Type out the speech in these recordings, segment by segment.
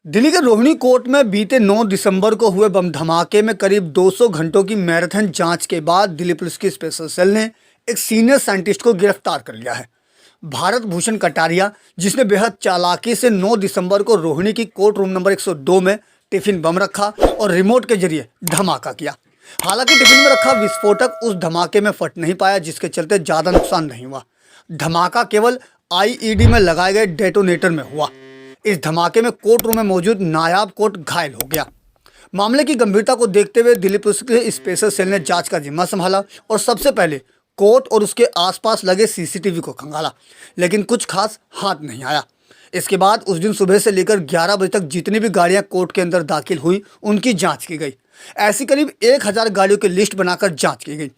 दिल्ली के रोहिणी कोर्ट में बीते 9 दिसंबर को हुए बम धमाके में करीब 200 घंटों की मैराथन जांच के बाद दिल्ली पुलिस की स्पेशल सेल ने एक सीनियर साइंटिस्ट को गिरफ्तार कर लिया है। भारत भूषण कटारिया, जिसने बेहद चालाकी से 9 दिसंबर को रोहिणी की कोर्ट रूम नंबर 102 में टिफिन बम रखा और रिमोट के जरिए धमाका किया। हालांकि टिफिन में रखा विस्फोटक उस धमाके में फट नहीं पाया, जिसके चलते ज़्यादा नुकसान नहीं हुआ। धमाका केवल आईईडी में लगाए गए डेटोनेटर में हुआ। इस धमाके में कोर्ट रूम में मौजूद नायाब कोर्ट घायल हो गया। मामले की गंभीरता को देखते हुए दिल्ली पुलिस के स्पेशल सेल ने जांच का जिम्मा संभाला और सबसे पहले कोर्ट और उसके आसपास लगे सीसीटीवी को खंगाला, लेकिन कुछ खास हाथ नहीं आया। इसके बाद उस दिन सुबह से लेकर 11 बजे तक जितनी भी गाड़ियां कोर्ट के अंदर दाखिल हुई, उनकी जांच की गई। ऐसी करीब 1000 गाड़ियों की लिस्ट बनाकर जांच की गई।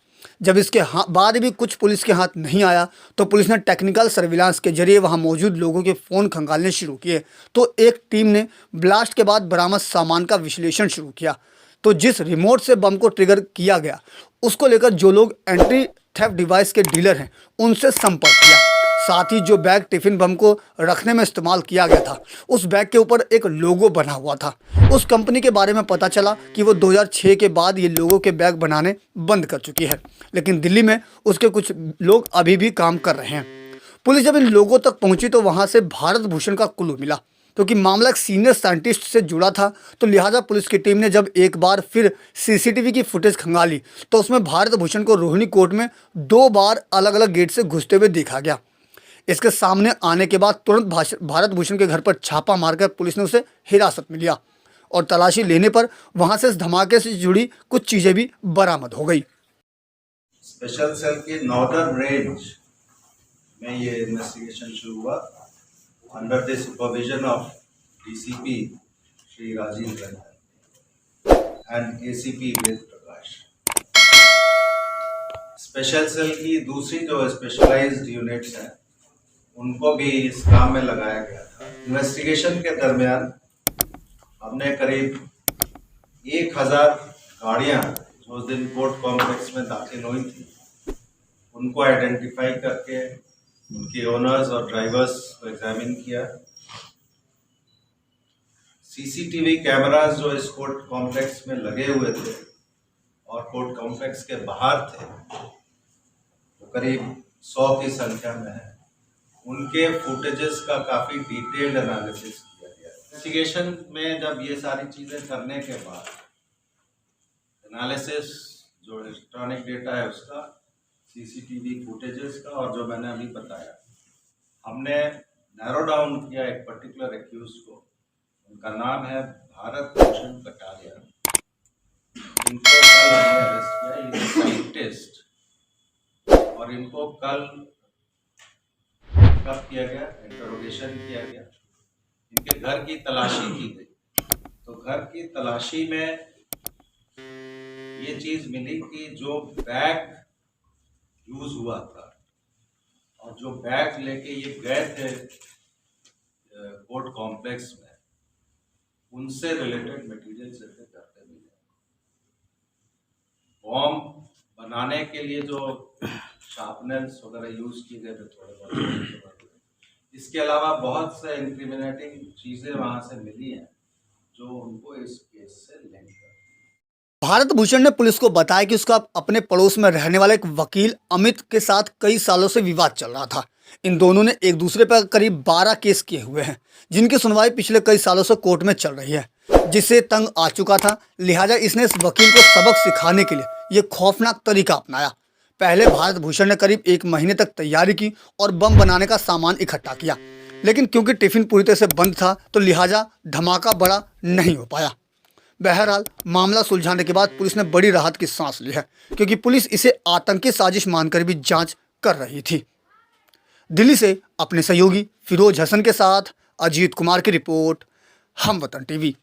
जब इसके बाद भी कुछ पुलिस के हाथ नहीं आया, तो पुलिस ने टेक्निकल सर्विलांस के जरिए वहां मौजूद लोगों के फ़ोन खंगालने शुरू किए। तो एक टीम ने ब्लास्ट के बाद बरामद सामान का विश्लेषण शुरू किया। तो जिस रिमोट से बम को ट्रिगर किया गया, उसको लेकर जो लोग एंटी थेफ्ट डिवाइस के डीलर हैं, उनसे संपर्क किया। साथ ही जो बैग टिफिन बम को रखने में इस्तेमाल किया गया था, उस बैग के ऊपर एक लोगो बना हुआ था। उस कंपनी के बारे में पता चला कि वो 2006 के बाद ये लोगों के बैग बनाने बंद कर चुकी है, लेकिन दिल्ली में उसके कुछ लोग अभी भी काम कर रहे हैं। पुलिस जब इन लोगों तक पहुंची तो वहां से भारत भूषण का क्लू मिला। क्योंकि मामला एक सीनियर साइंटिस्ट से जुड़ा था, तो लिहाजा पुलिस की टीम ने जब एक बार फिर सीसीटीवी की फुटेज खंगाली, तो उसमें भारत भूषण को रोहिणी कोर्ट में 2 बार अलग अलग गेट से घुसते हुए देखा गया। इसके सामने आने के बाद तुरंत भारत भूषण के घर पर छापा मारकर पुलिस ने उसे हिरासत में लिया और तलाशी लेने पर वहां से इस धमाके से जुड़ी कुछ चीजें भी बरामद हो गई। स्पेशल सेल के नॉर्दर्न रेंज में ये इन्वेस्टिगेशन शुरू हुआ under the supervision of DCP Shri Rajiv Ranjan and ACP Ved Prakash. Special cell की दूसरी जो स्पेशलाइज्ड यूनिट्स हैं, उनको भी इस काम में लगाया गया था। इन्वेस्टिगेशन के दरमियान हमने करीब 1000 गाड़ियां जो उस दिन कोर्ट कॉम्प्लेक्स में दाखिल हुई थी, उनको आइडेंटिफाई करके उनके ओनर्स और ड्राइवर्स को एग्जामिन किया। सीसीटीवी कैमरास जो इस कोर्ट कॉम्प्लेक्स में लगे हुए थे और कोर्ट कॉम्प्लेक्स के बाहर थे, वो करीब 100 की संख्या में है। उनके फुटेजेस का काफ़ी डिटेल्ड एनालिसिस किया गया। इन्वेस्टिगेशन में जब ये सारी चीज़ें करने के बाद एनालिसिस जो इलेक्ट्रॉनिक डेटा है उसका, सीसीटीवी फुटेजेस का, और जो मैंने अभी बताया, हमने नैरो डाउन किया एक पर्टिकुलर एक्यूज को। उनका नाम है भारत भूषण कटारिया। इनको कल हमने अरेस्ट किया। ये साइंटिस्ट, और इनको कल कब किया गया, इंटरोगेशन किया गया। इनके घर की तलाशी की गई, तो घर की तलाशी में ये चीज मिली कि जो बैग यूज हुआ था और जो बैग लेके ये गए थे कोर्ट कॉम्प्लेक्स में, उनसे रिलेटेड मटेरियल से करते मिले। बॉम्ब बनाने के लिए जो शार्पनर्स वगैरह यूज किए गए थे थोड़े बहुत, इसके अलावा बहुत से इंक्रिमिनेटिंग चीजें वहां से मिली हैं जो उनको इस केस से लिंक कर। भारत भूषण ने पुलिस को बताया कि उसका अपने पड़ोस में रहने वाले एक वकील अमित के साथ कई सालों से विवाद चल रहा था। इन दोनों ने एक दूसरे पर करीब 12 केस किए हुए हैं, जिनकी सुनवाई पिछले कई सालों से कोर्ट में चल रही है, जिससे तंग आ चुका था। लिहाजा इसने इस वकील को सबक सिखाने के लिए ये खौफनाक तरीका अपनाया। पहले भारत भूषण ने करीब 1 महीने तक तैयारी की और बम बनाने का सामान इकट्ठा किया, लेकिन क्योंकि टिफिन पूरी तरह से बंद था, तो लिहाजा धमाका बड़ा नहीं हो पाया। बहरहाल मामला सुलझाने के बाद पुलिस ने बड़ी राहत की सांस ली है, क्योंकि पुलिस इसे आतंकी साजिश मानकर भी जांच कर रही थी। दिल्ली से अपने सहयोगी फिरोज हसन के साथ अजीत कुमार की रिपोर्ट, हम वतन टीवी।